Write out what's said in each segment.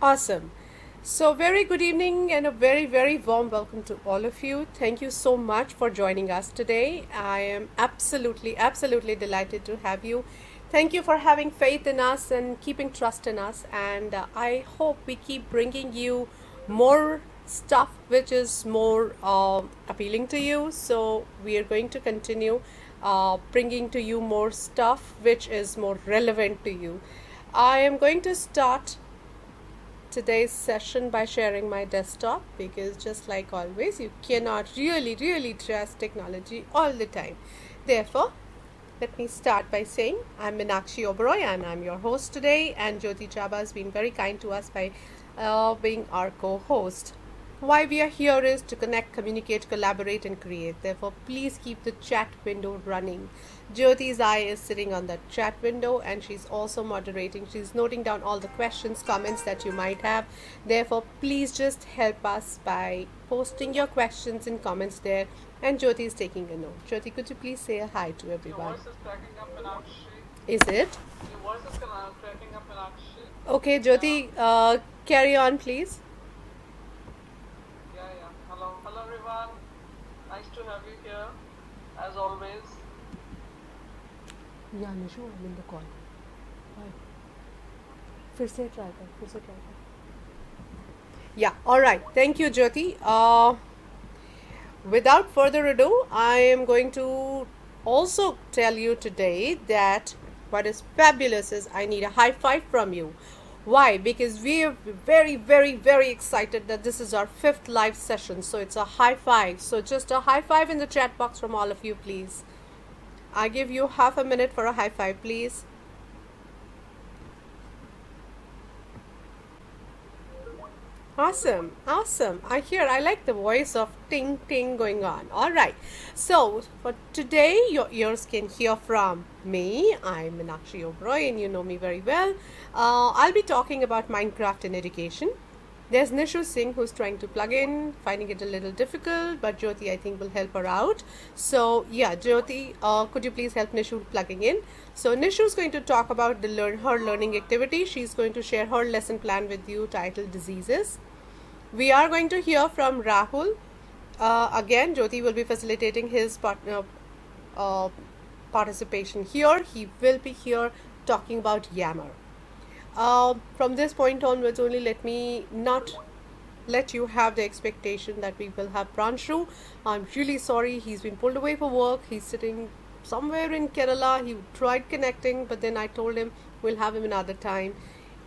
Awesome. So, very good evening and a very, very warm welcome to all of you. Thank you so much for joining us today. I am absolutely delighted to have you. Thank you for having faith in us and keeping trust in us. And I hope we keep bringing you more stuff which is more appealing to you. So, we are going to continue bringing to you more stuff which is more relevant to you. I am going to start today's session by sharing my desktop because just like always you cannot really trust technology all the time. Therefore, let me start by saying I'm Meenakshi Oberoi and I'm your host today, and Jyoti Chaba has been very kind to us by being our co-host. Why we are here is to connect, communicate, collaborate, and create. Therefore, please keep the chat window running. Jyoti's eye is sitting on the chat window and she's also moderating. She's noting down all the questions, comments that you might have. Therefore, please just help us by posting your questions and comments there. And Jyoti is taking a note. Jyoti, could you please say a hi to everyone? Your voice is cracking up, Meenakshi. Is it? Your voice is cracking up, Meenakshi. Okay, Jyoti, carry on, please. Yeah. Hello, everyone. Nice to have you here, as always. Yeah, Nishu, I'm in the call. Hi. फिर से try कर. Yeah, all right. Thank you, Jyoti. Without further ado, I am going to also tell you today that what is fabulous is I need a high five from you. Why? Because we are very excited that this is our 5th live session. So it's a high five. So just a high five in the chat box from all of you, please. I give you half a minute for a high five, please. Awesome. I like the voice of ting ting going on. All right. So for today, your ears can hear from me. I'm Meenakshi Oberoi, and you know me very well. I'll be talking about Minecraft in education. There's Nishu Singh who's trying to plug in, finding it a little difficult, but Jyoti I think will help her out. So yeah, Jyoti, could you please help Nishu plugging in? So Nishu is going to talk about her learning activity. She's going to share her lesson plan with you titled Diseases. We are going to hear from Rahul. Again, Jyoti will be facilitating his participation here. He will be here talking about Yammer. From this point onwards, only let me not let you have the expectation that we will have Pranshu. I'm really sorry. He's been pulled away for work. He's sitting somewhere in Kerala. He tried connecting, but then I told him we'll have him another time.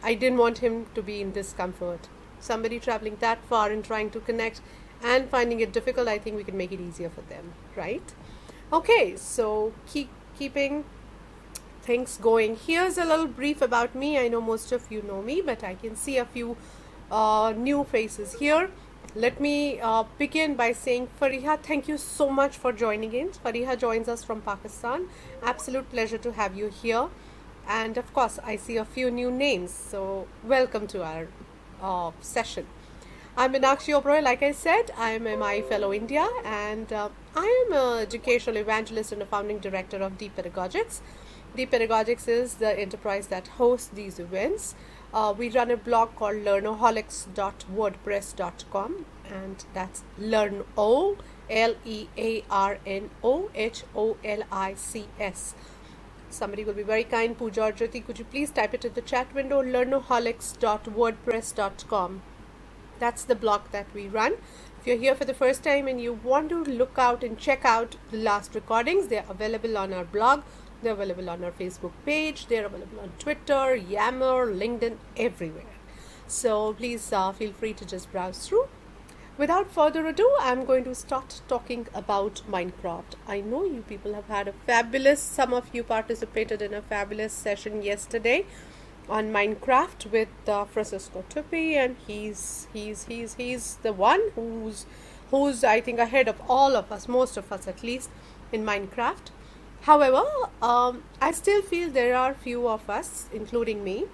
I didn't want him to be in discomfort. Somebody traveling that far and trying to connect and finding it difficult, I think we can make it easier for them, right? Okay, so keeping things going. Here's a little brief about me. I know most of you know me, but I can see a few new faces here. Let me begin by saying, Fariha, thank you so much for joining in. Fariha joins us from Pakistan. Absolute pleasure to have you here. And of course, I see a few new names. So welcome to our session. I'm Meenakshi Oberoi, like I said. I'm MI Fellow India, and I am an educational evangelist and a founding director of Deep Pedagogics. Deep Pedagogics is the enterprise that hosts these events. We run a blog called learnoholics.wordpress.com, and that's Learno, Learnoholics. Somebody will be very kind. Pooja or Jyoti, could you please type it in the chat window? Learnoholics.wordpress.com. That's the blog that we run. If you're here for the first time and you want to look out and check out the last recordings, they're available on our blog. They're available on our Facebook page. They're available on Twitter, Yammer, LinkedIn, everywhere. So please feel free to just browse through. Without further ado, I'm going to start talking about Minecraft. I know you people have had some of you participated in a fabulous session yesterday on Minecraft with Francisco Tupi, and he's the one who's I think ahead of all of us, most of us at least, in Minecraft. However, I still feel there are few of us, including me,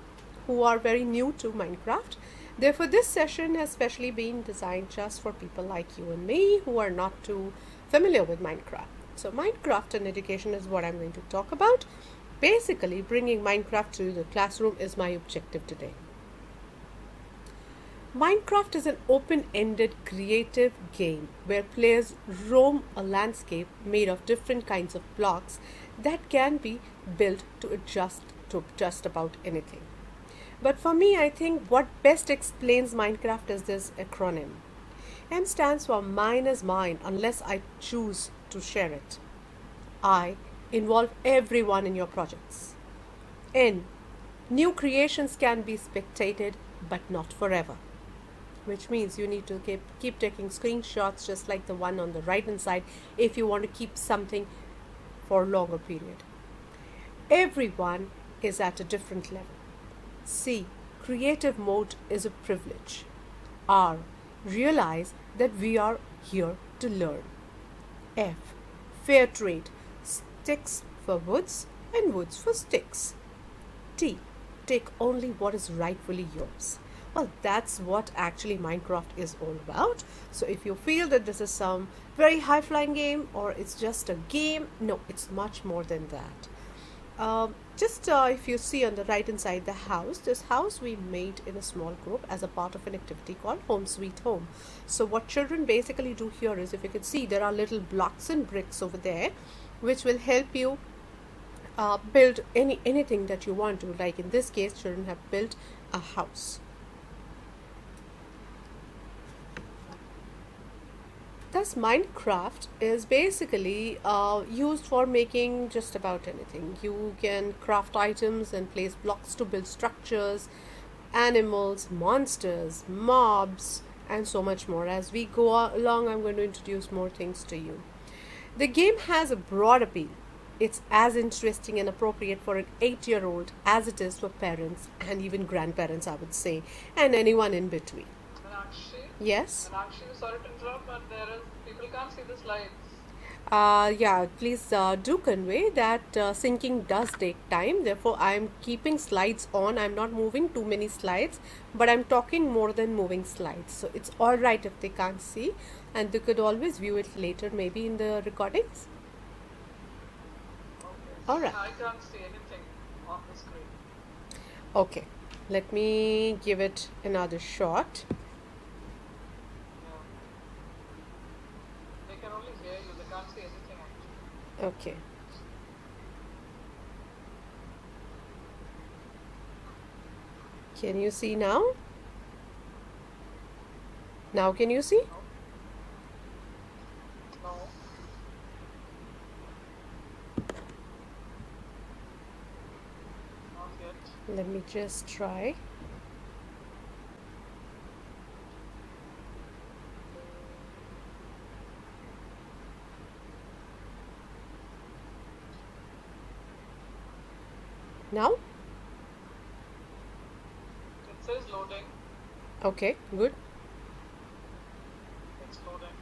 who are very new to Minecraft. Therefore, this session has specially been designed just for people like you and me who are not too familiar with Minecraft. So Minecraft and education is what I'm going to talk about. Basically, bringing Minecraft to the classroom is my objective today. Minecraft is an open ended creative game where players roam a landscape made of different kinds of blocks that can be built to adjust to just about anything. But for me, I think what best explains Minecraft is this acronym. M stands for mine is mine unless I choose to share it. I involve everyone in your projects. N, new creations can be spectated but not forever, which means you need to keep taking screenshots just like the one on the right hand side if you want to keep something for a longer period. Everyone is at a different level. C, creative mode is a privilege. R, realize that we are here to learn. F, fair trade, sticks for woods and woods for sticks. T, take only what is rightfully yours. Well, that's what actually Minecraft is all about. So if you feel that this is some very high-flying game or it's just a game, no, it's much more than that. If you see on the right hand side this house we made in a small group as a part of an activity called Home Sweet Home. So what children basically do here is, if you can see, there are little blocks and bricks over there which will help you build anything that you want to. Like in this case, children have built a house. Thus, Minecraft is basically used for making just about anything. You can craft items and place blocks to build structures, animals, monsters, mobs, and so much more. As we go along, I'm going to introduce more things to you. The game has a broad appeal. It's as interesting and appropriate for an 8-year-old as it is for parents and even grandparents, I would say, and anyone in between. Yes? Sorry to interrupt, but people can't see the slides. Please do convey that syncing does take time. Therefore, I'm keeping slides on. I'm not moving too many slides, but I'm talking more than moving slides. So it's all right if they can't see, and they could always view it later, maybe in the recordings. Okay. All right. I can't see anything on the screen. Okay. Let me give it another shot. They can only hear you. They can't see anything actually. Okay. Can you see now? Now can you see? No. Not yet. Let me just try. Now? It says loading. Okay, good. It's loading.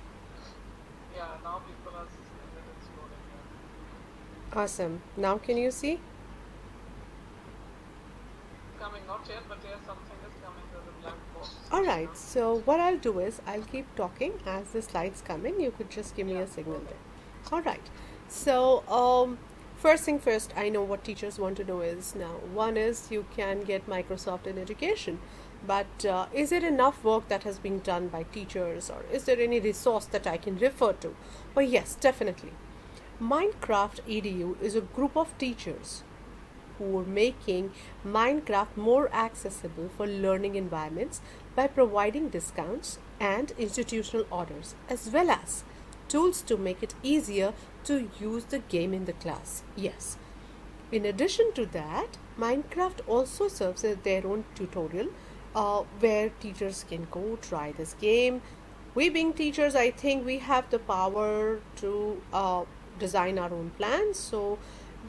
Yeah, now people are saying that it's loading. Yeah. Awesome. Now can you see? Coming, not yet, but yes, something is coming to the black box. Alright, so what I'll do is I'll keep talking as the slides come in. You could just give me a signal there. Alright, so first thing first, I know what teachers want to know is now. One is you can get Microsoft in education, but is it enough work that has been done by teachers, or is there any resource that I can refer to? Well, yes, definitely. Minecraft EDU is a group of teachers who are making Minecraft more accessible for learning environments by providing discounts and institutional orders, as well as tools to make it easier to use the game in the class. Yes. In addition to that, Minecraft also serves as their own tutorial where teachers can go try this game. We being teachers, I think we have the power to design our own plans. So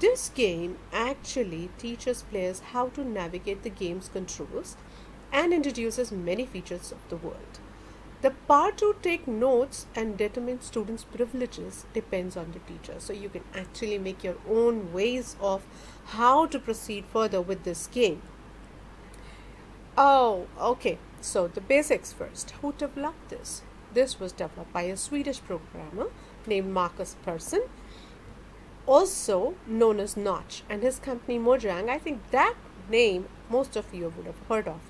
this game actually teaches players how to navigate the game's controls and introduces many features of the world. The power to take notes and determine students' privileges depends on the teacher. So you can actually make your own ways of how to proceed further with this game. Oh, okay. So the basics first. Who developed this? This was developed by a Swedish programmer named Marcus Persson, also known as Notch, and his company Mojang. I think that name most of you would have heard of.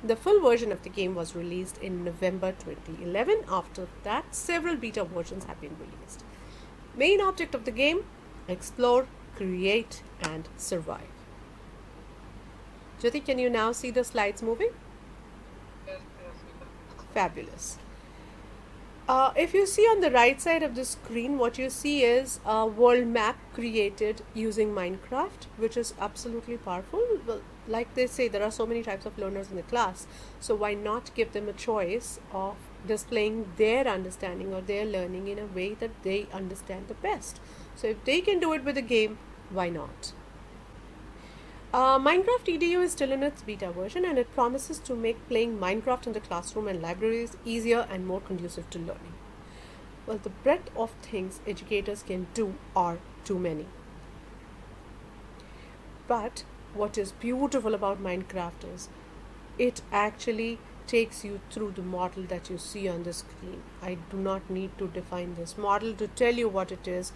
The full version of the game was released in November 2011. After that, several beta versions have been released. Main object of the game: explore, create, and survive. Jyoti, can you now see the slides moving? Yes, we can. Fabulous. If you see on the right side of the screen, what you see is a world map created using Minecraft, which is absolutely powerful. Well, like they say, there are so many types of learners in the class, so why not give them a choice of displaying their understanding or their learning in a way that they understand the best? So if they can do it with a game, why not? Minecraft EDU is still in its beta version, and it promises to make playing Minecraft in the classroom and libraries easier and more conducive to learning. Well, the breadth of things educators can do are too many. But what is beautiful about Minecraft is it actually takes you through the model that you see on the screen. I do not need to define this model to tell you what it is.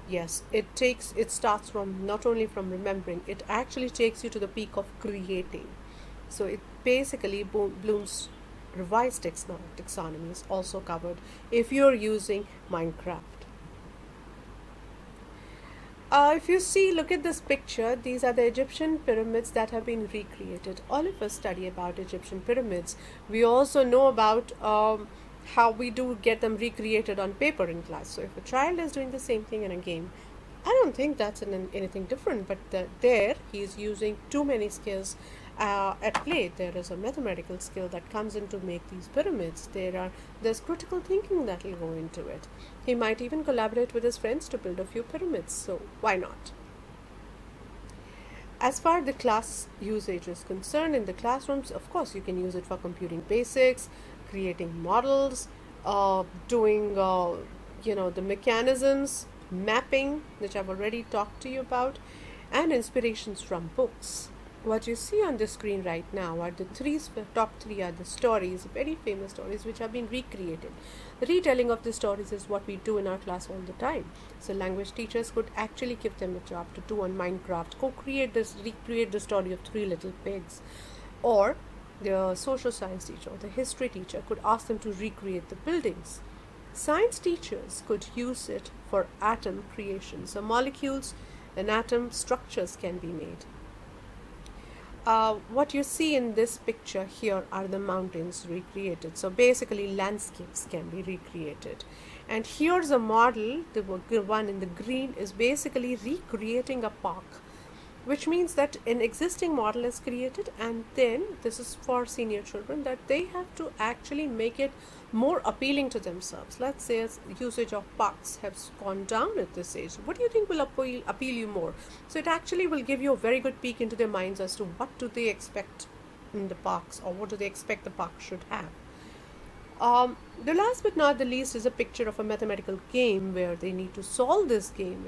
Yes, it starts from not only from remembering, it actually takes you to the peak of creating. So it basically Bloom's revised taxonomy is also covered if you're using Minecraft. If you see, look at this picture. These are the Egyptian pyramids that have been recreated. All of us study about Egyptian pyramids. We also know about how we do get them recreated on paper in class. So if a child is doing the same thing in a game, I don't think that's anything different. But there, he is using too many skills at play. There is a mathematical skill that comes in to make these pyramids. There's critical thinking that will go into it. He might even collaborate with his friends to build a few pyramids. So why not? As far as the class usage is concerned, in the classrooms, of course, you can use it for computing basics, creating models, doing the mechanisms, mapping, which I've already talked to you about, and inspirations from books. What you see on the screen right now are the top three are the stories, very famous stories which have been recreated. The retelling of the stories is what we do in our class all the time. So language teachers could actually give them a job to do on Minecraft, recreate the story of Three Little Pigs. Or the social science teacher or the history teacher could ask them to recreate the buildings. Science teachers could use it for atom creation. So molecules and atom structures can be made. What you see in this picture here are the mountains recreated. So basically landscapes can be recreated. And here's a model, the one in the green is basically recreating a park, which means that an existing model is created, and then this is for senior children that they have to actually make it more appealing to themselves. Let's say usage of parks has gone down at this age. What do you think will appeal you more? So it actually will give you a very good peek into their minds as to what do they expect in the parks, or what do they expect the park should have. The last but not the least is a picture of a mathematical game where they need to solve this game.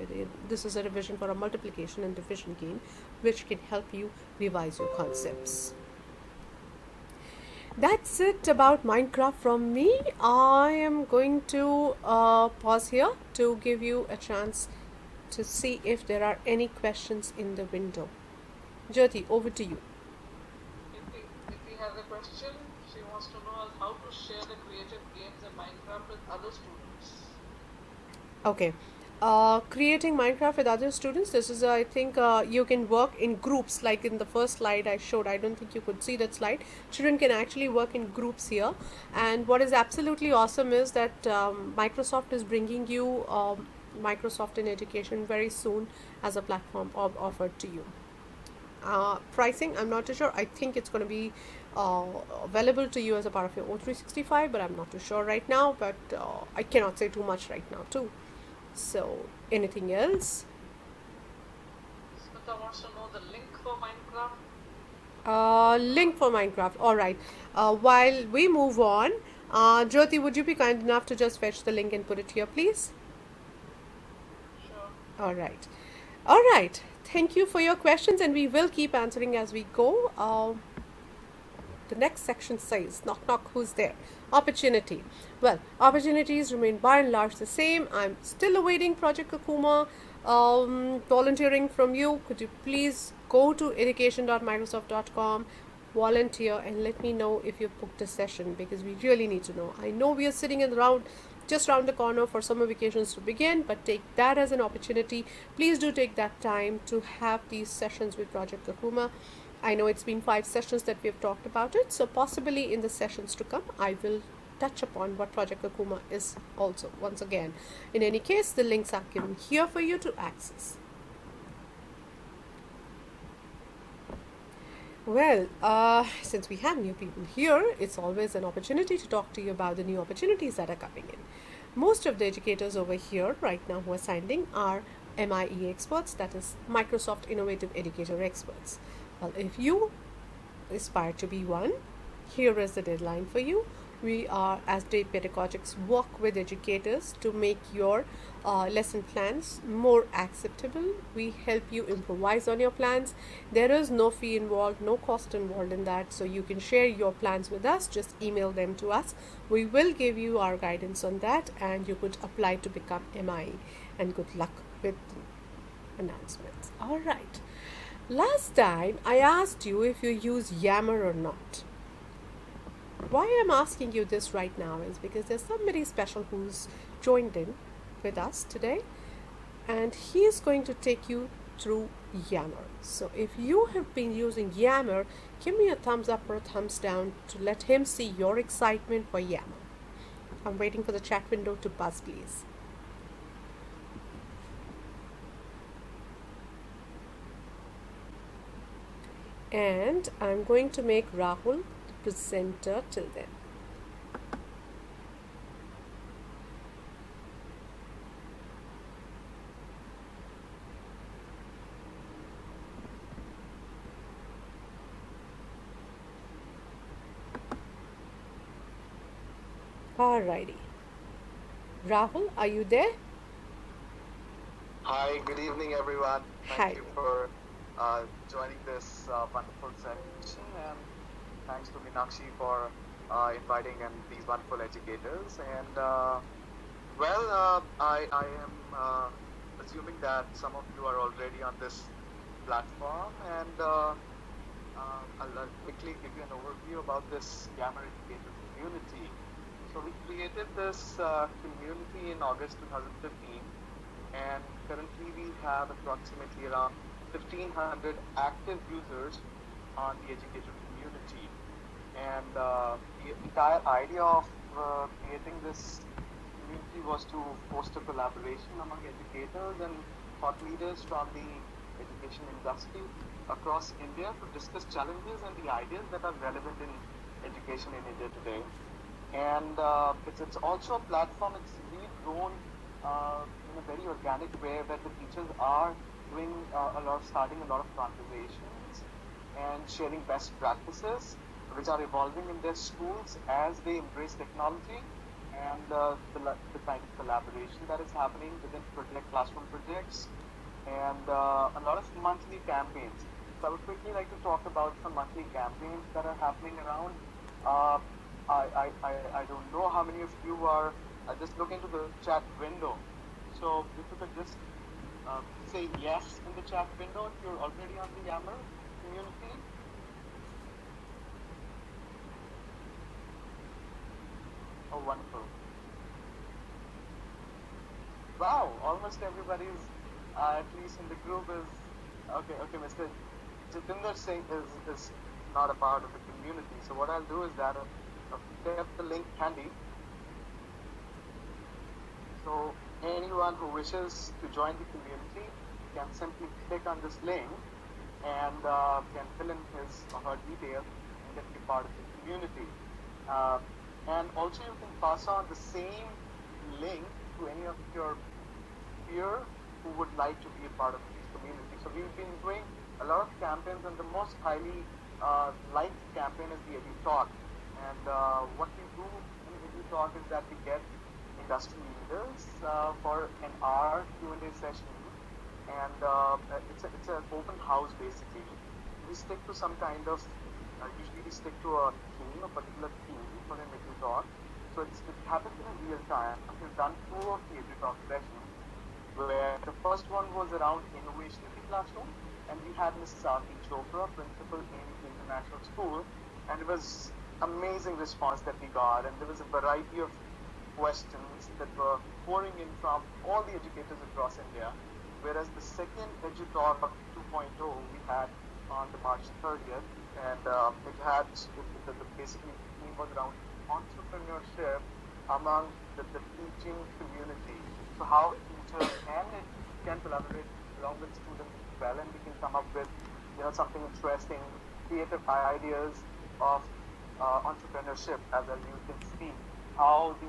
This is a revision for a multiplication and division game, which can help you revise your concepts. That's it about Minecraft from me. I am going to pause here to give you a chance to see if there are any questions in the window. Jyoti, over to you. If we have a question, she wants to know how to share the creative games in Minecraft with other students. Okay. Creating Minecraft with other students, this is I think you can work in groups, like in the first slide I showed. I don't think you could see that slide. Children can actually work in groups here, and what is absolutely awesome is that Microsoft is bringing you Microsoft in Education very soon as a platform offered to you. Pricing, I'm not too sure. I think it's going to be available to you as a part of your O365, but I'm not too sure right now. But I cannot say too much right now too. So, anything else? Smita wants to know the link for Minecraft. Link for Minecraft. All right. While we move on, Jyoti, would you be kind enough to just fetch the link and put it here, please? Sure. All right. All right. Thank you for your questions, and we will keep answering as we go. The next section says, knock knock, who's there? Opportunity. Well, opportunities remain by and large the same. I'm still awaiting Project Kakuma volunteering from you. Could you please go to education.microsoft.com, volunteer and let me know if you've booked a session, because we really need to know. I know we are sitting in around just around the corner for summer vacations to begin, but take that as an opportunity. Please do take that time to have these sessions with Project Kakuma. I know it's been 5 sessions that we have talked about it, so possibly in the sessions to come, I will touch upon what Project Kakuma is also once again. In any case, the links are given here for you to access. Well, since we have new people here, it's always an opportunity to talk to you about the new opportunities that are coming in. Most of the educators over here right now who are signing are MIE experts, that is Microsoft Innovative Educator Experts. Well, if you aspire to be one, here is the deadline for you. We are, as Day Pedagogics, work with educators to make your lesson plans more acceptable. We help you improvise on your plans. There is no fee involved, no cost involved in that, so you can share your plans with us. Just email them to us. We will give you our guidance on that, and you could apply to become MIE. And good luck with announcements. All right. Last time I asked you if you use Yammer or not. Why I'm asking you this right now is because there's somebody special who's joined in with us today, and he is going to take you through Yammer. So if you have been using Yammer, give me a thumbs up or a thumbs down to let him see your excitement for Yammer. I'm waiting for the chat window to buzz, please. And I'm going to make Rahul the presenter till then. Alrighty. Rahul, are you there? Hi, good evening, everyone. Hi. Thank you for joining this wonderful session, and thanks to Meenakshi for inviting in these wonderful educators. And I am assuming that some of you are already on this platform, and I'll quickly give you an overview about this Yammer educator community. So we created this community in August 2015, and currently we have approximately around 1,500 active users on the educator community. And the entire idea of creating this community was to foster collaboration among educators and thought leaders from the education industry across India to discuss challenges and the ideas that are relevant in education in India today. And it's also a platform. It's really grown in a very organic way, where the teachers are doing starting a lot of conversations and sharing best practices, which are evolving in their schools as they embrace technology, and the kind of collaboration that is happening within classroom projects, and a lot of monthly campaigns. So I would quickly like to talk about some monthly campaigns that are happening around. I don't know how many of you are just look into the chat window. So if you could just say yes in the chat window if you're already on the Yammer community. Oh, wonderful. Wow, almost everybody's, at least in the group, is okay. Mr. Jatinder Singh is not a part of the community. So what I'll do is that kept the link handy. So anyone who wishes to join the community can simply click on this link and can fill in his or her details and get be part of the community. And also you can pass on the same link to any of your peers who would like to be a part of this community. So we've been doing a lot of campaigns, and the most highly liked campaign is the EduTalk. And what we do in EduTalk is that we get industry leaders for an hour Q&A session, and it's an open house basically. We stick to some kind of usually we stick to a theme, a particular theme for an EduTalk. So it happens in real time. We've done 2 of the EduTalk sessions, where the first one was around innovation in the classroom, and we had Mrs. Aarti Chopra, principal in the international school, and it was amazing response that we got, and there was a variety of questions that were pouring in from all the educators across India. Whereas the second EduTalk 2.0 we had on the March 30th, and it had basically the theme was around entrepreneurship among the teaching community. So how teachers can collaborate along with students as well, and we can come up with something interesting, creative ideas of entrepreneurship, as you can see how the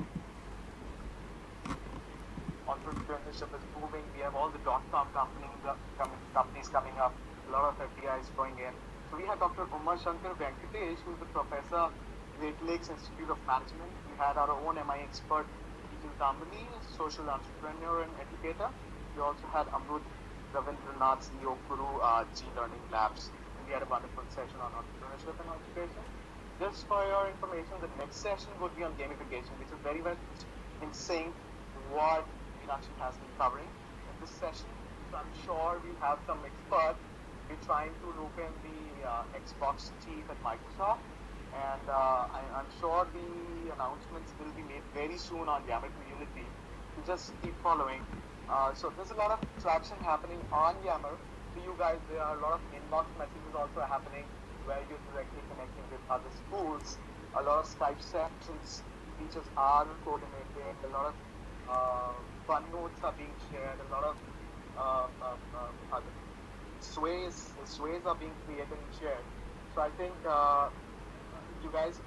entrepreneurship is booming. We have all the .com companies coming up, a lot of FDIs going in. So we had Dr. Uma Shankar Venkatesh, who is a professor, Great Lakes Institute of Management. We had our own MI expert, Nikhil Tambani, social entrepreneur and educator. We also had Amrut Ravindranath, CEO, Guru, G-Learning Labs. And we had a wonderful session on entrepreneurship and education. Just for your information, the next session would be on gamification, which is very much in sync with what Meenakshi has been covering in this session. So I'm sure we have some experts. We're trying to loop in the Xbox chief at Microsoft, and I'm sure the announcements will be made very soon on Yammer community. You just keep following. So there's a lot of traction happening on Yammer. For you guys, there are a lot of inbox messages also happening where you're directly connecting with other schools. A lot of Skype sessions, teachers are coordinating. A lot of fun notes are being shared. A lot of other sways are being created and shared. So I think you guys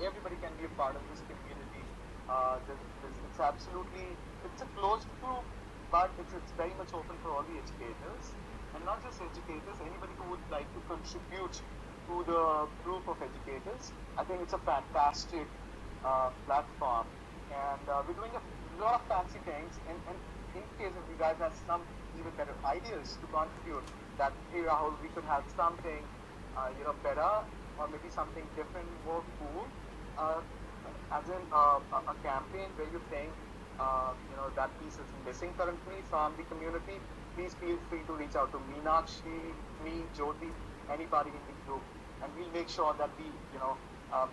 everybody can be a part of this community. It's a closed group, but it's very much open for all the educators. And not just educators, anybody who would like to contribute to the group of educators. I think it's a fantastic platform. And we're doing a lot of fancy things. And in case if you guys have some even better ideas to contribute, that hey Rahul, we could have something better, or maybe something different, more cool, as in a campaign where you're saying that piece is missing currently from the community. Please feel free to reach out to Meenakshi, me, Jyoti, anybody in the group, and we'll make sure that we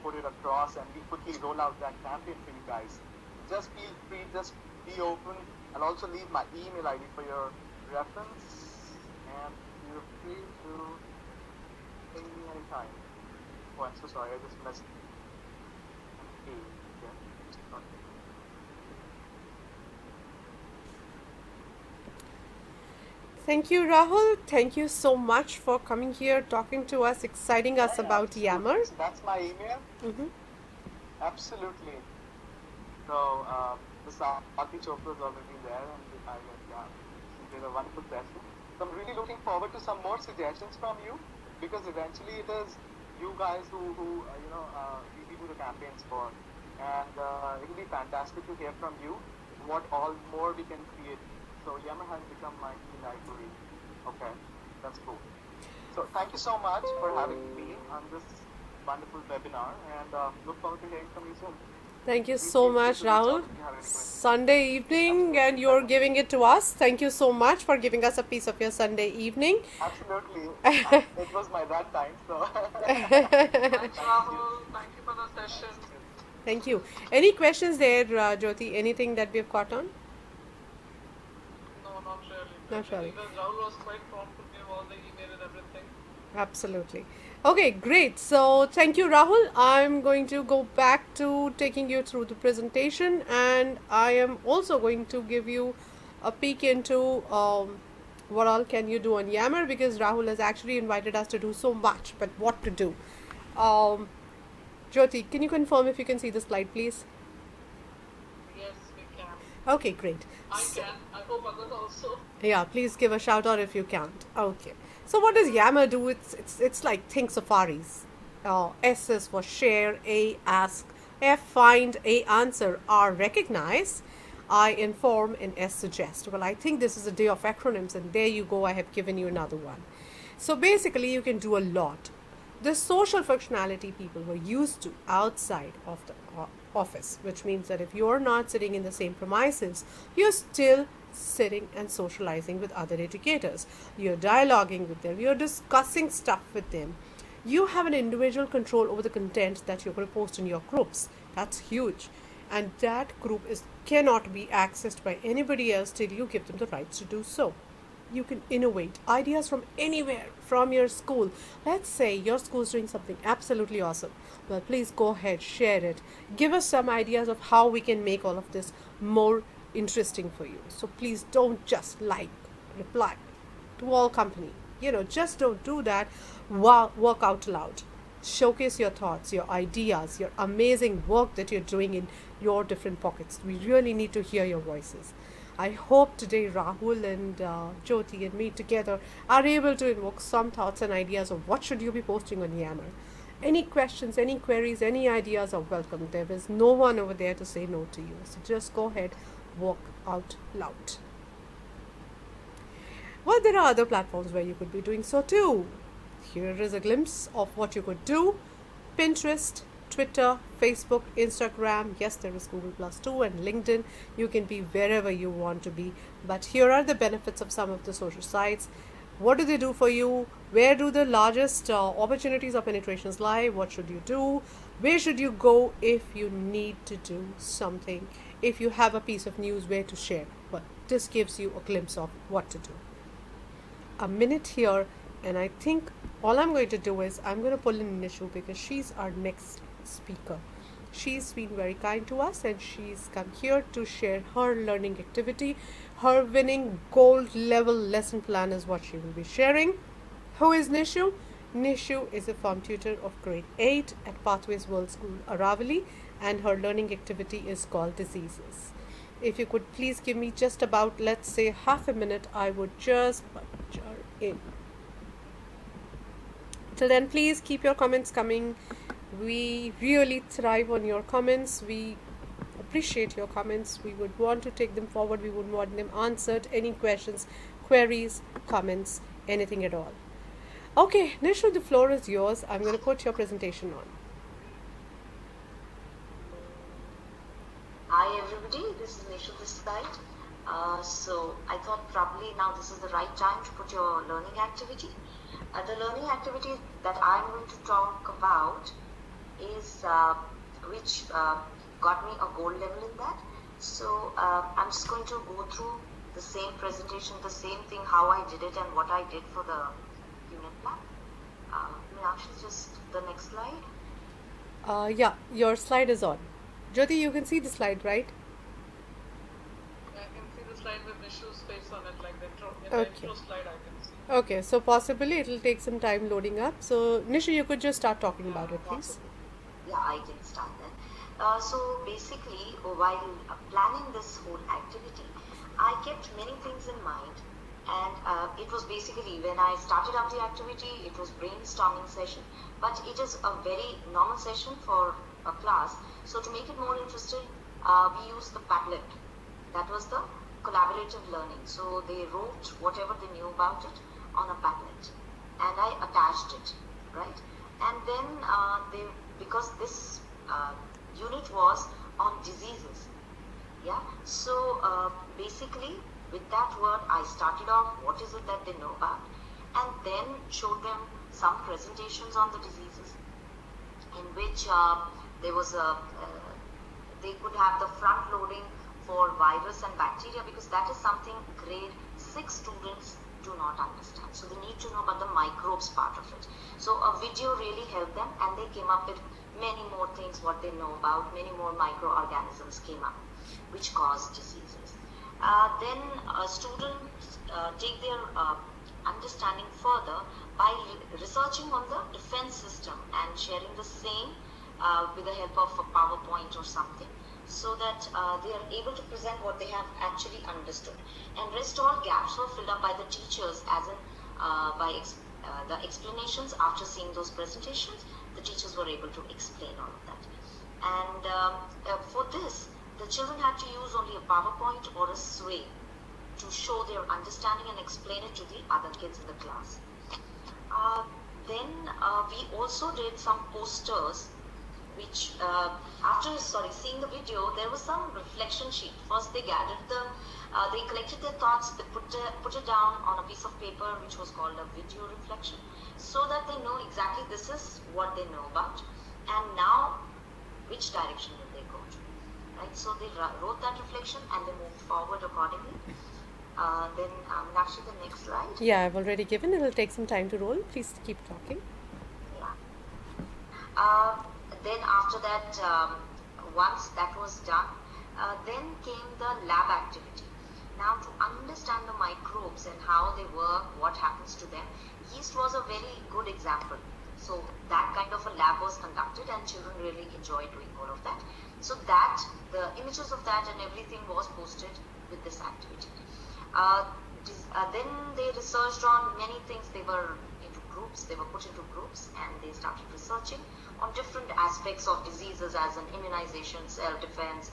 put it across and we quickly roll out that campaign for you guys. Just feel free, just be open. I'll also leave my email ID for your reference, and you're free to ping me anytime. Oh, I'm so sorry, I just messed. Thank you, Rahul. Thank you so much for coming here, talking to us, exciting us about Yammer. So that's my email. Mm-hmm. Absolutely. So, Ms. Aarti Chopra is already there, and she did a wonderful session. So I'm really looking forward to some more suggestions from you, because eventually it is you guys who we do the campaigns for, and it will be fantastic to hear from you what all more we can create. So Yammer has become my key library. Okay, that's cool. So thank you so much for having me on this wonderful webinar, and look forward to hearing from you soon. Thank you so much, Rahul. Sunday evening, and you're giving it to us. Thank you so much for giving us a piece of your Sunday evening. Absolutely. It was my that time. So. Thanks, Rahul. Thank you for the session. Thank you. Any questions there, Jyoti? Anything that we've caught on? No, not really. Not really. Because Rahul was quite prompt to give all the email and everything. Absolutely. Okay, great. So thank you, Rahul. I'm going to go back to taking you through the presentation, and I am also going to give you a peek into what all can you do on Yammer, because Rahul has actually invited us to do so much, but what to do. Jyoti, can you confirm if you can see the slide, please? Yes, we can. Okay, great. I can. I hope others also. Yeah, please give a shout out if you can't. Okay. So what does Yammer do? It's like Think Safaris. S is for share, A ask, F find, A answer, R recognize, I inform, and S suggest. Well, I think this is a day of acronyms, and there you go. I have given you another one. So basically, you can do a lot. the social functionality people were used to outside of the office, which means that if you're not sitting in the same premises, you're still sitting and socializing with other educators. You're dialoguing with them, you're discussing stuff with them. You have an individual control over the content that you're going to post in your groups. That's huge. And that group cannot be accessed by anybody else till you give them the rights to do so. You can innovate ideas from anywhere, from your school. Let's say your school is doing something absolutely awesome. Well, please go ahead, share it. Give us some ideas of how we can make all of this more interesting for you. So please don't just reply to all company. Just don't do that. Work out loud. Showcase your thoughts, your ideas, your amazing work that you're doing in your different pockets. We really need to hear your voices. I hope today Rahul and Jyoti and me together are able to invoke some thoughts and ideas of what should you be posting on Yammer. Any questions, any queries, any ideas are welcome. There is no one over there to say no to you. So just go ahead, walk out loud. Well, there are other platforms where you could be doing so too. Here is a glimpse of what you could do. Pinterest, Twitter, Facebook, Instagram. Yes, there is Google Plus too, and LinkedIn. You can be wherever you want to be. But here are the benefits of some of the social sites. What do they do for you? Where do the largest opportunities of penetrations lie? What should you do? Where should you go if you need to do something? If you have a piece of news, where to share? Well, this gives you a glimpse of what to do. A minute here, and I think all I'm going to do is I'm going to pull in Nishu because she's our next speaker. She's been very kind to us and she's come here to share her learning activity. Her winning gold level lesson plan is what she will be sharing. Who is Nishu? Nishu is a form tutor of grade 8 at Pathways World School, Aravali, and her learning activity is called Diseases. If you could please give me just about, let's say, half a minute, I would just punch her in. Till then, please keep your comments coming. We really thrive on your comments. We appreciate your comments. We would want to take them forward. We would want them answered. Any questions, queries, comments, anything at all. Okay, Nishu, the floor is yours. I'm going to put your presentation on. Hi everybody, this is Nishu this side. So I thought probably now this is the right time to put your learning activity. The learning activity that I'm going to talk about is which got me a gold level in that. So I'm just going to go through the same presentation, the same thing, how I did it and what I did for the unit plan. Actually, just the next slide. Yeah, your slide is on. Jyoti, you can see the slide, right? I can see the slide with Nishu's face on it, like the intro, Okay. the intro slide I can see. Okay, so possibly it will take some time loading up. So, Nishu, you could just start talking about it, please. Yeah, I can start then. So basically, while planning this whole activity, I kept many things in mind. And it was basically, when I started up the activity, it was brainstorming session. But it is a very normal session for a class. So to make it more interesting, we used the Padlet. That was the collaborative learning. So they wrote whatever they knew about it on a Padlet. And I attached it, right? And then because this unit was on diseases, yeah. So basically, with that word, I started off what is it that they know about, and then showed them some presentations on the diseases, in which there was they could have the front loading for virus and bacteria, because that is something grade 6 students do not understand. So they need to know about the microbes part of it. So a video really helped them, and they came up with many more things what they know about. Many more microorganisms came up which cause diseases. Then students take their understanding further by researching on the defense system and sharing the same with the help of a PowerPoint or something, so that they are able to present what they have actually understood. And rest all gaps were filled up by the teachers, as in by the explanations. After seeing those presentations, the teachers were able to explain all of that. And for this, the children had to use only a PowerPoint or a sway to show their understanding and explain it to the other kids in the class. Then we also did some posters, which after seeing the video, there was some reflection sheet. First, they they collected their thoughts, they put it down on a piece of paper, which was called a video reflection, so that they know exactly this is what they know about, and now which direction will they go to, right? So they wrote that reflection and they moved forward accordingly. Then Meenakshi, the next slide. Yeah, I've already given. It'll take some time to roll. Please keep talking. Yeah. Then after that, once that was done, then came the lab activity. Now, to understand the microbes and how they work, what happens to them, yeast was a very good example. So that kind of a lab was conducted and children really enjoyed doing all of that. So that, the images of that and everything was posted with this activity. Then they researched on many things. They were put into groups, and they started researching on different aspects of diseases, as in immunization, self-defense,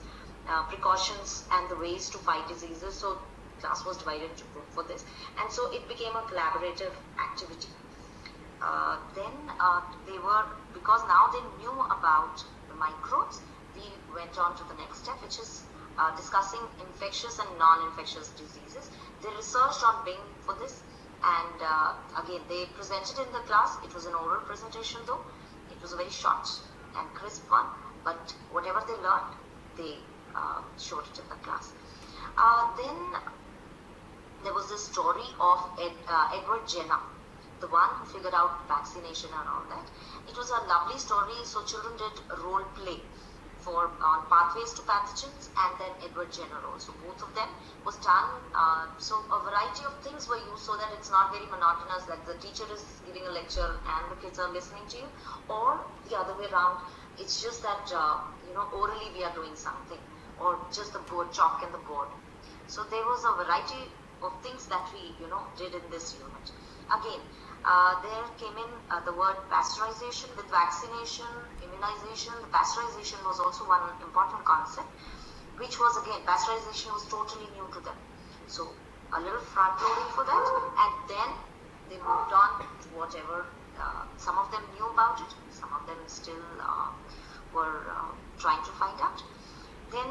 precautions, and the ways to fight diseases. So class was divided into groups for this, and so it became a collaborative activity. Then because now they knew about the microbes, we went on to the next step, which is discussing infectious and non-infectious diseases. They researched on Bing for this, and again, they presented in the class. It was an oral presentation though. It was a very short and crisp one, but whatever they learned, they showed it in the class. Then there was this story of Edward Jenner, the one who figured out vaccination and all that. It was a lovely story, so children did role play on pathways to pathogens, and then Edward Jenner also. Both of them was done. So a variety of things were used so that it's not very monotonous, like the teacher is giving a lecture and the kids are listening to you, or the other way around. It's just that orally we are doing something, or just the board, chalk and the board. So there was a variety of things that we did in this unit. Again, there came in the word pasteurization with vaccination, immunization. The pasteurization was also one important concept, which was, again, pasteurization was totally new to them. So a little front loading for that, and then they moved on to whatever some of them knew about it, some of them still were trying to find out. Then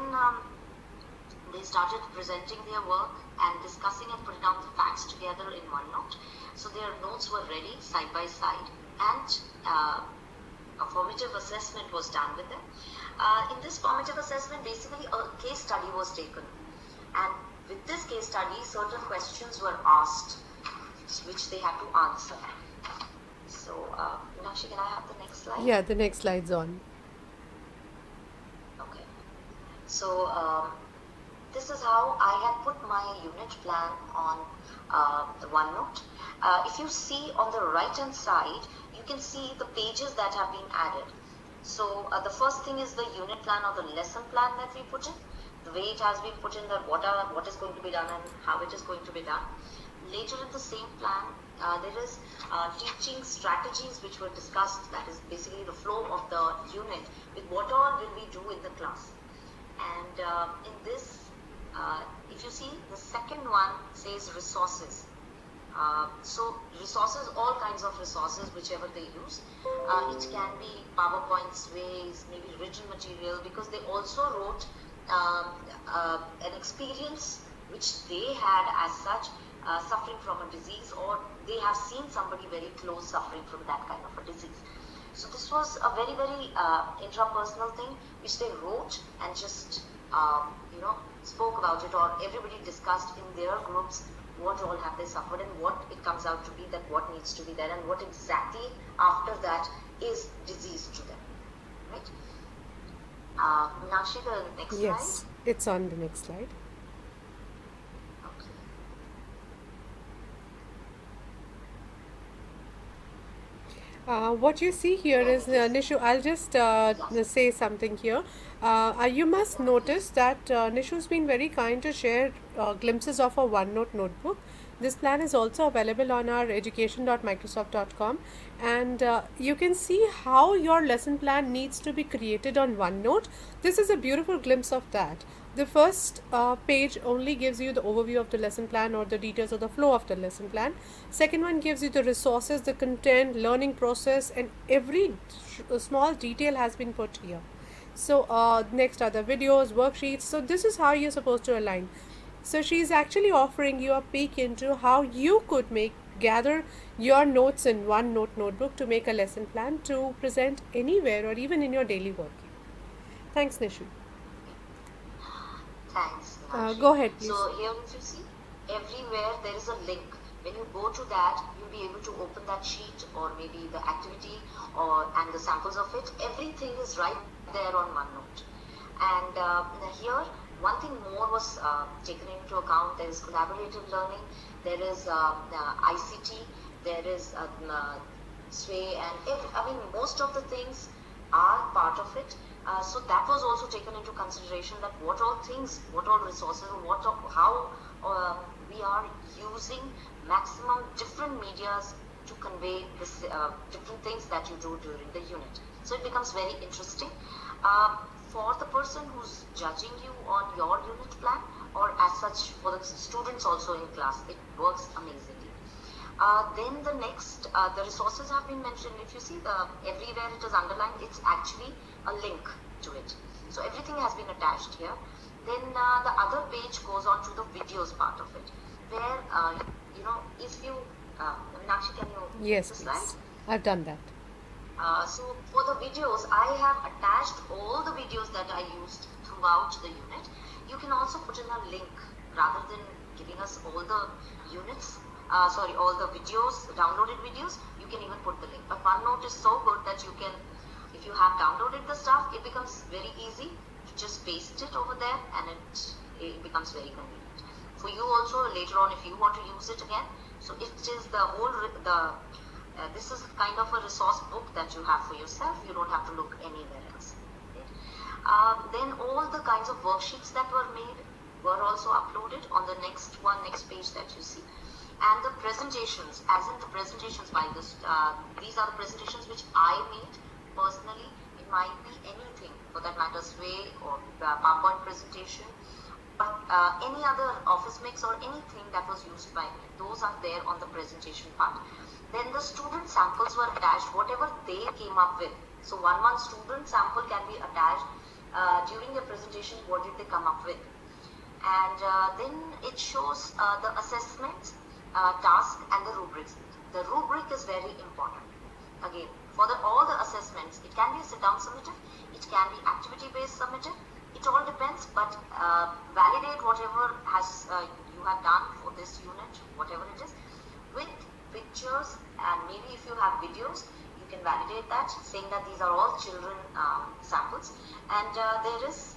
they started presenting their work and discussing and putting down the facts together in OneNote. So their notes were ready side by side, and a formative assessment was done with them. In this formative assessment, basically a case study was taken, and with this case study, certain questions were asked, which they had to answer. So, Meenakshi, can I have the next slide? Yeah, the next slide's on. Okay. So, this is how I had put my unit plan on the OneNote. If you see on the right hand side, you can see the pages that have been added. So the first thing is the unit plan or the lesson plan that we put in, the way it has been put in, that what is going to be done and how it is going to be done. Later in the same plan, there is teaching strategies which were discussed, that is basically the flow of the unit, with what all will we do in the class. And in this, if you see, the second one says resources. So resources, all kinds of resources, whichever they use. It can be PowerPoints, ways, maybe written material, because they also wrote an experience which they had as such, suffering from a disease, or they have seen somebody very close suffering from that kind of a disease. So this was a very, very intrapersonal thing which they wrote and just spoke about it, or everybody discussed in their groups what all have they suffered and what it comes out to be, that what needs to be there and what exactly after that is disease to them, right? Meenakshi, the next slide. Yes, it's on the next slide. What you see here is, Nishu, I'll just say something here. You must notice that Nishu's been very kind to share glimpses of a OneNote notebook. This plan is also available on our education.microsoft.com, and you can see how your lesson plan needs to be created on OneNote. This is a beautiful glimpse of that. The first page only gives you the overview of the lesson plan or the details of the flow of the lesson plan. Second one gives you the resources, the content, learning process, and every small detail has been put here. So next are the videos, worksheets. So this is how you're supposed to align. So she's actually offering you a peek into how you could gather your notes in OneNote notebook to make a lesson plan to present anywhere or even in your daily working. Thanks, Nishu. Thanks. Go ahead, please. So here if you see, everywhere there is a link. When you go to that, you'll be able to open that sheet or maybe the activity and the samples of it. Everything is right there on OneNote. And here, one thing more was taken into account. There is collaborative learning, there is ICT, there is Sway, and most of the things are part of it. So that was also taken into consideration, that what all resources, how we are using maximum different medias to convey this different things that you do during the unit. So it becomes very interesting. For the person who's judging you on your unit plan, or as such for the students also in class, it works amazingly. Then the next, the resources have been mentioned. If you see everywhere it is underlined, it's actually a link to it. So everything has been attached here. Then the other page goes on to the videos part of it, where if you, Meenakshi, can you Yes, the please. slide? I've done that. So for the videos, I have attached all the videos that I used throughout the unit. You can also put in a link rather than giving us all the units, all the videos, downloaded videos. You can even put the link. But OneNote is so good that you can, if you have downloaded the stuff, it becomes very easy to just paste it over there, and it becomes very convenient for you also later on if you want to use it again. So it is the whole this is kind of a resource book that you have for yourself. You don't have to look anywhere else. Okay? Then all the kinds of worksheets that were made were also uploaded on the next page that you see. And the presentations, as in the presentations by this, these are the presentations which I made personally. It might be anything, for that matter, Sway or PowerPoint presentation, or any other Office Mix or anything that was used by me. Those are there on the presentation part. Then the student samples were attached, whatever they came up with. So one student sample can be attached during the presentation. What did they come up with? And then it shows the assessments, task, and the rubrics. The rubric is very important. Again, for all the assessments, it can be a sit-down summative, it can be activity-based summative. It all depends, but validate whatever you have done for this unit, whatever it is, with pictures, and maybe if you have videos, you can validate that, saying that these are all children samples. And there is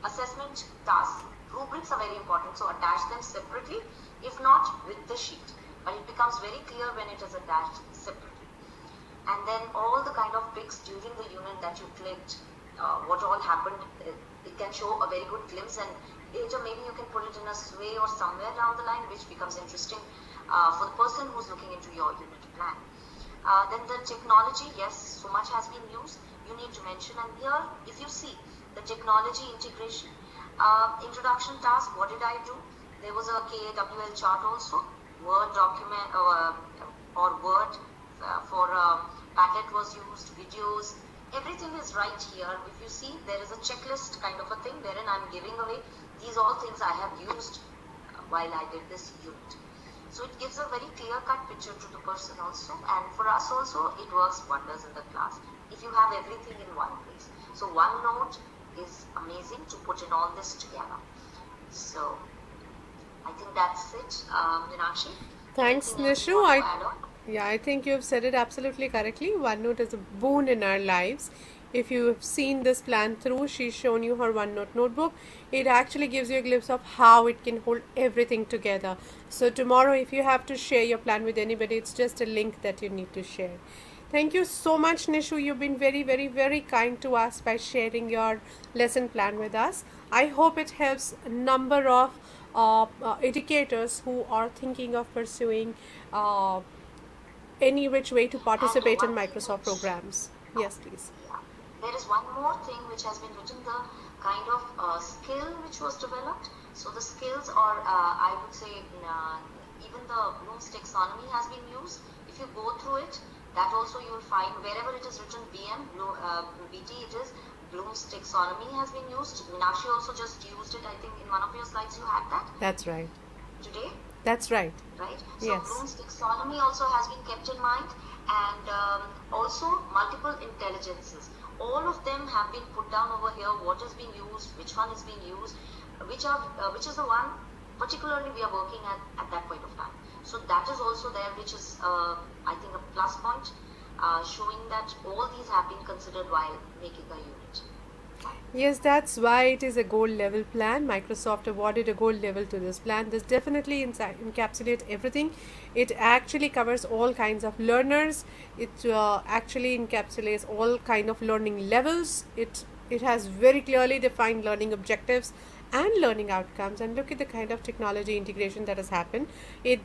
assessment tasks. Rubrics are very important, so attach them separately, if not with the sheet. But it becomes very clear when it is attached separately. And then all the kind of pics during the unit that you clicked, what all happened, it can show a very good glimpse, and later maybe you can put it in a Sway or somewhere down the line, which becomes interesting for the person who's looking into your unit plan. Then the technology, yes, so much has been used. You need to mention, and here, if you see the technology integration, introduction task, what did I do? There was a KAWL chart also, Word document or Word for Padlet was used, videos, everything is right here. If you see, there is a checklist kind of a thing wherein I'm giving away these all things I have used while I did this unit. So it gives a very clear-cut picture to the person also, and for us also, it works wonders in the class if you have everything in one place. So OneNote is amazing to put in all this together. So I think that's it, Meenakshi. Thanks, Anything else you Nishu. want to add on? Yeah, I think you've said it absolutely correctly. OneNote is a boon in our lives. If you've seen this plan through, she's shown you her OneNote notebook. It actually gives you a glimpse of how it can hold everything together. So tomorrow, if you have to share your plan with anybody, it's just a link that you need to share. Thank you so much, Nishu. You've been very, very, very kind to us by sharing your lesson plan with us. I hope it helps a number of educators who are thinking of pursuing any which way to participate in one thing Microsoft which, programs. Yes, please. yeah, there is one more thing which has been written, the kind of skill which was developed. So the skills are, I would say, even the Bloom's taxonomy has been used. If you go through it, that also you will find wherever it is written BT, it is Bloom's taxonomy has been used. Meenakshi also just used it. I think in one of your slides you had that That's right. today. That's right. Right? So Yes. Bloom's taxonomy also has been kept in mind, and also multiple intelligences. All of them have been put down over here. What is being used, which one is being used, which is the one particularly we are working at that point of time. So that is also there, which is I think a plus point, showing that all these have been considered while making a unit. Yes, that's why it is a gold level plan. Microsoft awarded a gold level to this plan. This definitely encapsulates everything. It actually covers all kinds of learners. It actually encapsulates all kind of learning levels. It has very clearly defined learning objectives and learning outcomes, and look at the kind of technology integration that has happened.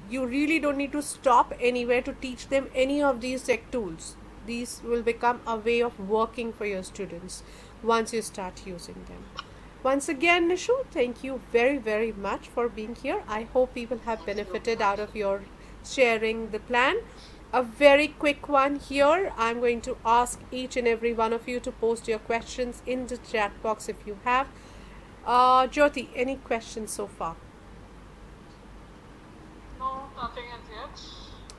You really don't need to stop anywhere to teach them any of these tech tools. These will become a way of working for your students once you start using them. Once again, Nishu, thank you very, very much for being here. I hope people have benefited out of your sharing the plan. A very quick one here. I'm going to ask each and every one of you to post your questions in the chat box if you have. Jyoti, any questions so far? No, nothing as yet.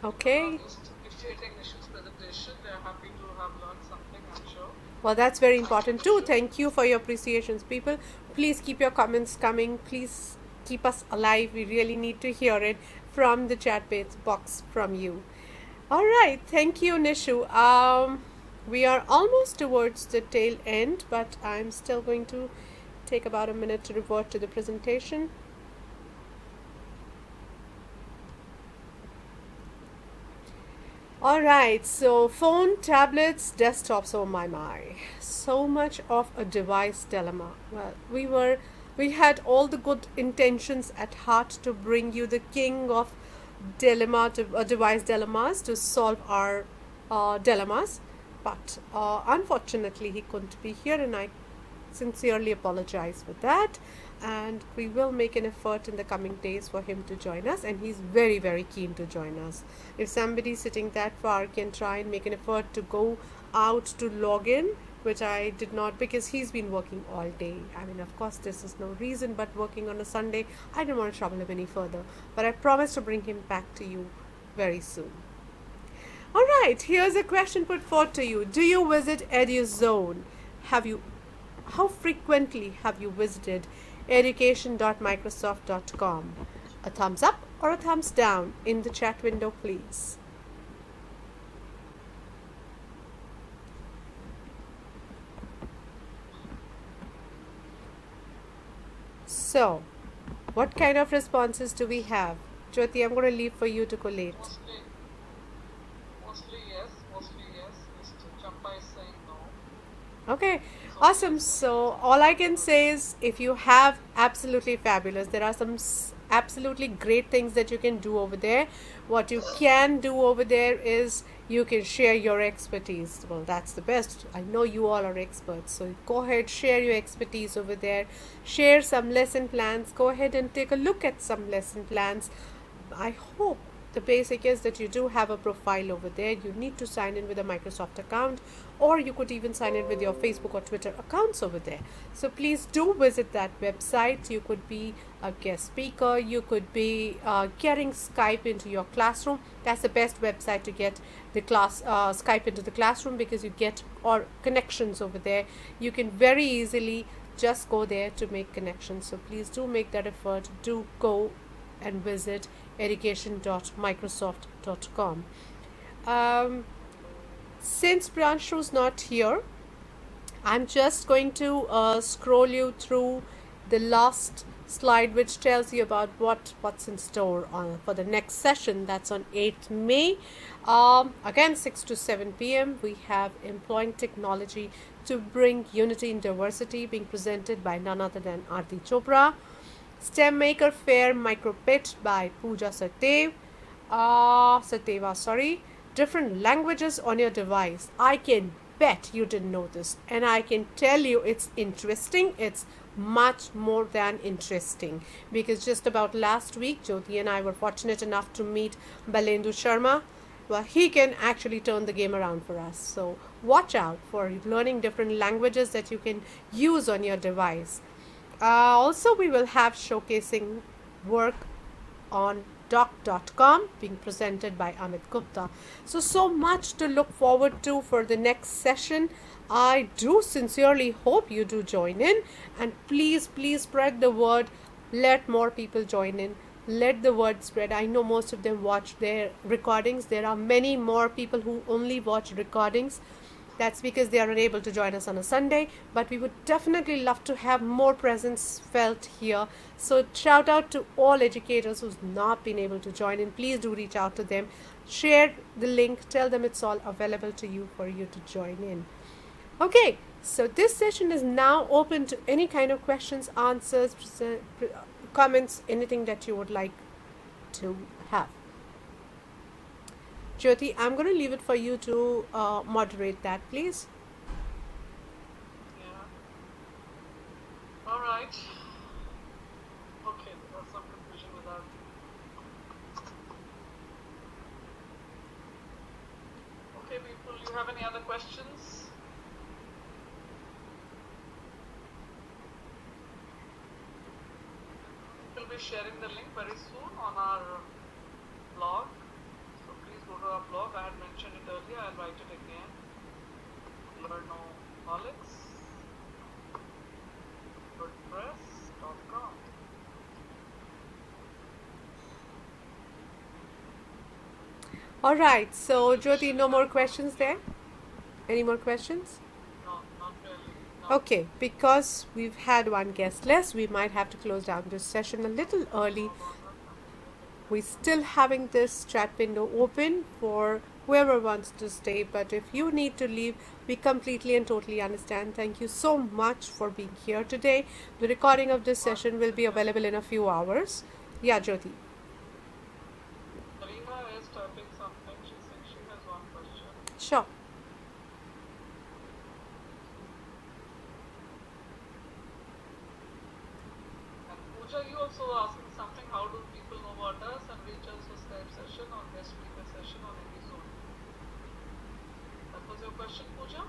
Okay. Just appreciating Nishu's presentation. They're happy to have learned something, I'm sure. Well, that's very important too. Thank you for your appreciations, people. Please keep your comments coming. Please keep us alive. We really need to hear it from the chat box from you. All right. Thank you, Nishu. We are almost towards the tail end, but I'm still going to take about a minute to revert to the presentation. Alright, so phone, tablets, desktops, oh my. So much of a device dilemma. Well, we had all the good intentions at heart to bring you the king of device dilemmas to solve our dilemmas, but unfortunately he couldn't be here, and I sincerely apologize for that, and we will make an effort in the coming days for him to join us, and he's very, very keen to join us. If somebody sitting that far can try and make an effort to go out to log in, which I did not, because he's been working all day. I mean, of course this is no reason, but working on a Sunday, I didn't want to trouble him any further, but I promise to bring him back to you very soon. Alright, here's a question put forth to you. Do you visit EduZone? How frequently have you visited education.microsoft.com? A thumbs up or a thumbs down in the chat window, please. So, what kind of responses do we have? Jyoti, I'm going to leave for you to collate. Mostly yes. Mr. Champa is saying no. Okay, awesome. So all I can say is, if you have, absolutely fabulous. There are some absolutely great things that you can do over there. What you can do over there is you can share your expertise. Well, that's the best. I know you all are experts, so go ahead, share your expertise over there. Share some lesson plans. Go ahead and take a look at some lesson plans. I hope the basic is that you do have a profile over there. You need to sign in with a Microsoft account, or you could even sign in with your Facebook or Twitter accounts over there. So please do visit that website. You could be a guest speaker. You could be getting Skype into your classroom. That's the best website to get the Skype into the classroom, because you get or connections over there. You can very easily just go there to make connections. So please do make that effort. Do go and visit education.microsoft.com. Since Pranshu's not here, I'm just going to scroll you through the last slide, which tells you about what's in store for the next session. That's on 8th May. Again, 6 to 7 p.m. we have Employing Technology to Bring Unity in Diversity, being presented by none other than Aarti Chopra. STEM Maker Fair Micro Pitch by Pooja Sateva, sorry. Different languages on your device. I can bet you didn't know this, and I can tell you it's interesting. It's much more than interesting, because just about last week Jyoti and I were fortunate enough to meet Balendu Sharma. Well, he can actually turn the game around for us. So watch out for learning different languages that you can use on your device. Also, we will have showcasing work on doc.com being presented by Amit Gupta. So much to look forward to for the next session. I do sincerely hope you do join in, and please spread the word. Let more people join in. Let the word spread. I know most of them watch their recordings. There are many more people who only watch recordings. That's because they are unable to join us on a Sunday, but we would definitely love to have more presence felt here. So shout out to all educators who's not been able to join in. Please do reach out to them. Share the link. Tell them it's all available to you for you to join in. Okay, so this session is now open to any kind of questions, answers, comments, anything that you would like to have. Jyoti, I'm going to leave it for you to moderate that, please. Yeah. All right. Okay, there's some confusion with that. Okay, people, you have any other questions? We'll be sharing the link very soon on our blog. So please go to our blog. I had mentioned it earlier. I'll write it again. Learnoholics. WordPress.com. All right, so Jyoti, no more questions there? Any more questions? No, not really. No. Okay, because we've had one guest less, we might have to close down this session a little early. We're still having this chat window open for whoever wants to stay, but if you need to leave, we completely and totally understand. Thank you so much for being here today. The recording of this session will be available in a few hours. Yeah, Jyoti. Rima is typing something. She said she has one question. Sure. And Pooja, you also asking something. How do people know about us and reach us for Skype session or guest speaker session on any Zoom? That was your question, Pooja?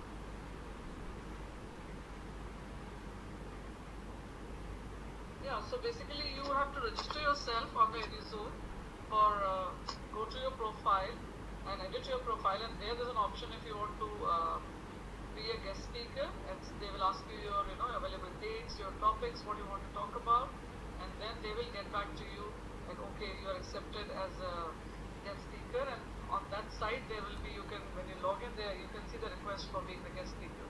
Yeah, so basically you have to register yourself on the Zoom for go to your profile and edit your profile, and there's an option if you want to be a guest speaker, and they will ask you your available dates, your topics, what you want to talk about, and then they will get back to you like, okay, you are accepted as a guest speaker, and on that site there will be, you can, when you log in there, you can see the request for being the guest speaker.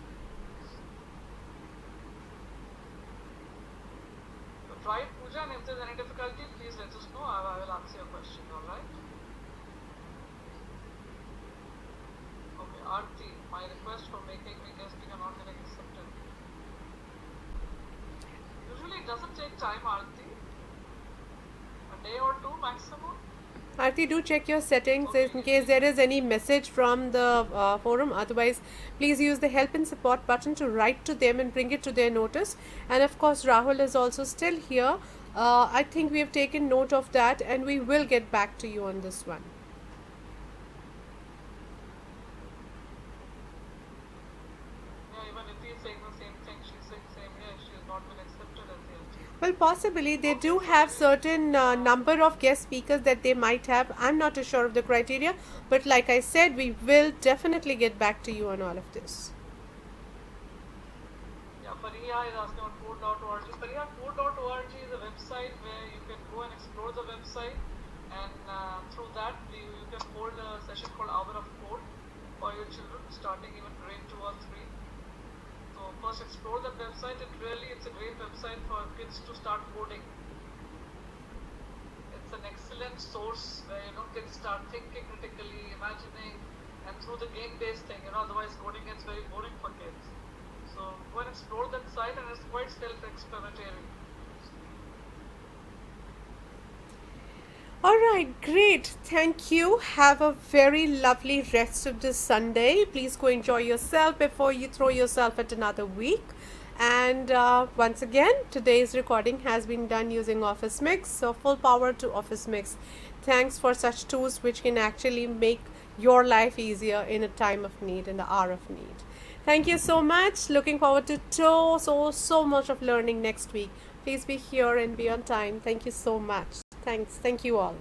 So try it, Pooja, and if there's any difficulty, please let us know. I will answer your question, alright? Okay, Aarti, my request for making me guest speaker not getting accepted. Usually it doesn't take time, Aarti. A day or two maximum. Aarti, do check your settings in case there is any message from the forum. Otherwise, please use the help and support button to write to them and bring it to their notice. And of course, Rahul is also still here. I think we have taken note of that, and we will get back to you on this one. Yeah, even Niti is saying the same thing. She's saying same here. She has not been accepted as yet. Well, possibly they do have certain number of guest speakers that they might have. I'm not too sure of the criteria, but like I said, we will definitely get back to you on all of this. Yeah, Fariha is asking on code.org. Fariha, code.org is a website where you can go and explore the website, and through that you can hold a session called Hour of Code for your children starting even grade 2 or 3. So first explore that website. It's a great website for kids to start coding. It's an excellent source where kids start thinking critically, imagining, and through the game-based thing. Otherwise coding gets very boring for kids. So go and explore that site, and it's quite self-explanatory. All right, great. Thank you. Have a very lovely rest of this Sunday. Please go enjoy yourself before you throw yourself at another week. And once again, today's recording has been done using Office Mix. So full power to Office Mix. Thanks for such tools which can actually make your life easier in a time of need, in the hour of need. Thank you so much. Looking forward to so much of learning next week. Please be here and be on time. Thank you so much. Thanks. Thank you all.